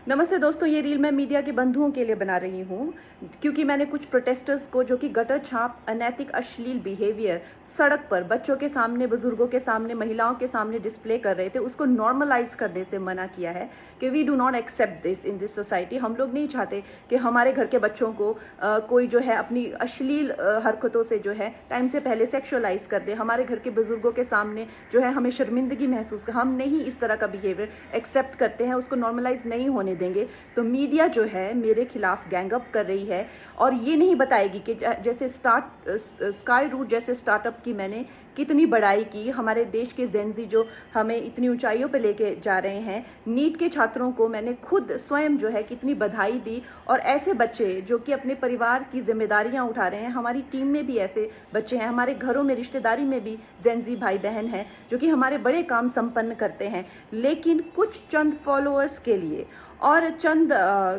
नमस्ते दोस्तों, ये रील मैं मीडिया के बंधुओं के लिए बना रही हूँ क्योंकि मैंने कुछ प्रोटेस्टर्स को जो कि गटर छाप, अनैतिक, अश्लील बिहेवियर सड़क पर बच्चों के सामने, बुजुर्गों के सामने, महिलाओं के सामने डिस्प्ले कर रहे थे, उसको नॉर्मलाइज करने से मना किया है कि we do not accept this in this society. हम लोग नहीं चाहते कि हमारे घर के बच्चों को कोई जो है अपनी अश्लील हरकतों से जो है टाइम से पहले सेक्शुअलाइज कर दे। हमारे घर के बुजुर्गों के सामने जो है हमें शर्मिंदगी महसूस कर, हम नहीं इस तरह का बिहेवियर एक्सेप्ट करते हैं, उसको नॉर्मलाइज नहीं होने देंगे। तो मीडिया जो है मेरे खिलाफ गैंगअप कर रही है और ये नहीं बताएगी कि जैसे स्काई रूट जैसे स्टार्टअप की मैंने कितनी बड़ाई की, हमारे देश के जेनजी जो हमें इतनी ऊंचाइयों पे लेके जा रहे हैं, नीट के छात्रों को मैंने खुद स्वयं जो है कितनी बधाई दी। और ऐसे बच्चे जो कि अपने परिवार की जिम्मेदारियां उठा रहे हैं, हमारी टीम में भी ऐसे बच्चे हैं, हमारे घरों में रिश्तेदारी में भी जेनजी भाई बहन हैं जो कि हमारे बड़े काम संपन्न करते हैं, लेकिन कुछ चंद फॉलोअर्स के लिए और चंद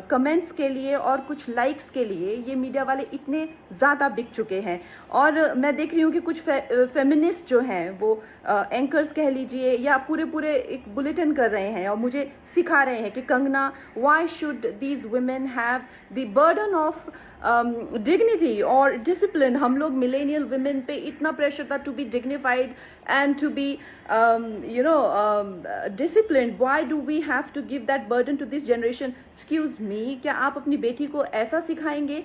कमेंट्स के लिए और कुछ लाइक्स के लिए ये मीडिया वाले इतने ज़्यादा बिक चुके हैं। और मैं देख रही हूँ कि कुछ फेमिनिस्ट जो हैं वो एंकर्स कह लीजिए या पूरे एक बुलेटिन कर रहे हैं और मुझे सिखा रहे हैं कि Kangana, why should these women have the burden of dignity और डिसिप्लिन। हम लोग मिलेनियल वुमेन पे इतना प्रेशर था to be dignified and to be disciplined, why do we have to give that burden to this generation. Excuse me, क्या आप अपनी बेटी को ऐसा सिखाएंगे?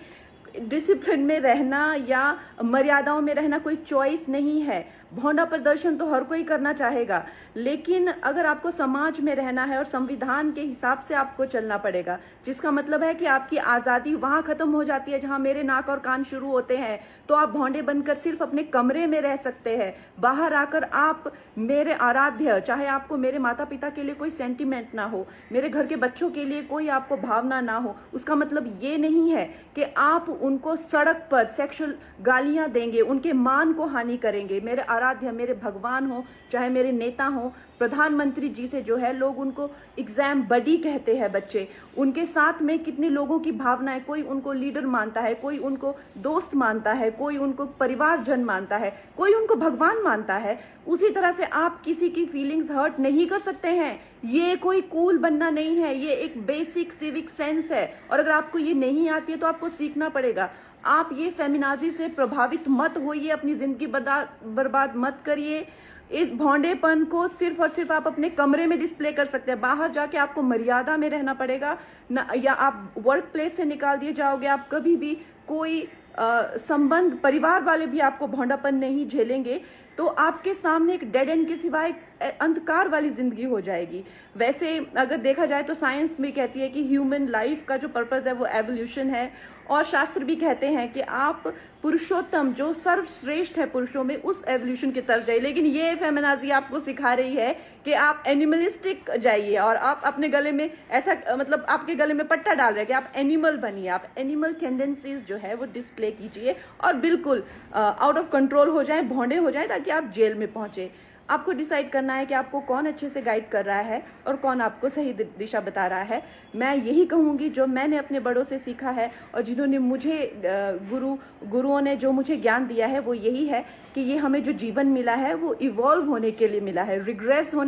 डिसिप्लिन में रहना या मर्यादाओं में रहना कोई चॉइस नहीं है। भौंडा प्रदर्शन तो हर कोई करना चाहेगा, लेकिन अगर आपको समाज में रहना है और संविधान के हिसाब से आपको चलना पड़ेगा, जिसका मतलब है कि आपकी आज़ादी वहाँ ख़त्म हो जाती है जहाँ मेरे नाक और कान शुरू होते हैं। तो आप भौंडे बनकर सिर्फ अपने कमरे में रह सकते हैं, बाहर आकर आप मेरे आराध्य, चाहे आपको मेरे माता पिता के लिए कोई सेंटिमेंट ना हो, मेरे घर के बच्चों के लिए कोई आपको भावना ना हो, उसका मतलब ये नहीं है कि आप उनको सड़क पर सेक्सुअल गालियाँ देंगे, उनके मान को हानि करेंगे। मेरे आराध्य, मेरे भगवान हो, चाहे मेरे नेता हो, प्रधानमंत्री जी से जो है लोग उनको एग्जाम बडी कहते हैं बच्चे, उनके साथ में कितने लोगों की भावनाएं, कोई उनको लीडर मानता है, कोई उनको दोस्त मानता है, कोई उनको परिवारजन मानता है, कोई उनको भगवान मानता है। उसी तरह से आप किसी की फीलिंग्स हर्ट नहीं कर सकते हैं। ये कोई कूल बनना नहीं है, ये एक बेसिक सिविक सेंस है और अगर आपको ये नहीं आती है तो आपको सीखना पड़ेगा। आप ये फेमिनाजी से प्रभावित मत होइए, अपनी ज़िंदगी बर्बाद मत करिए। इस भौंडेपन को सिर्फ और सिर्फ आप अपने कमरे में डिस्प्ले कर सकते हैं, बाहर जाके आपको मर्यादा में रहना पड़ेगा ना, या आप वर्क प्लेस से निकाल दिए जाओगे। आप कभी भी कोई संबंध, परिवार वाले भी आपको भौंडापन नहीं झेलेंगे, तो आपके सामने एक डेड एंड के सिवाय अंधकार वाली जिंदगी हो जाएगी। वैसे अगर देखा जाए तो साइंस भी कहती है कि ह्यूमन लाइफ का जो पर्पस है वो एवोल्यूशन है, और शास्त्र भी कहते हैं कि आप पुरुषोत्तम जो सर्वश्रेष्ठ है पुरुषों में, उस एवोल्यूशन की तरफ जाइए। लेकिन ये फेमिनाजी आपको सिखा रही है कि आप एनिमलिस्टिक जाइए और आप अपने गले में ऐसा, मतलब आपके गले में पट्टा डाल रहे हैं कि आप एनिमल बनिए, आप एनिमल टेंडेंसीज जो है वो डिस्प्ले कीजिए और बिल्कुल आउट ऑफ कंट्रोल हो जाए, भौंडे हो जाए, ताकि आप जेल में पहुंचे। आपको डिसाइड करना है कि आपको कौन अच्छे से गाइड कर रहा है और कौन आपको सही दिशा बता रहा है। मैं यही कहूँगी जो मैंने अपने बड़ों से सीखा है और जिन्होंने मुझे गुरुओं ने जो मुझे ज्ञान दिया है वो यही है कि ये हमें जो जीवन मिला है वो इवॉल्व होने के लिए मिला है, रिग्रेस होने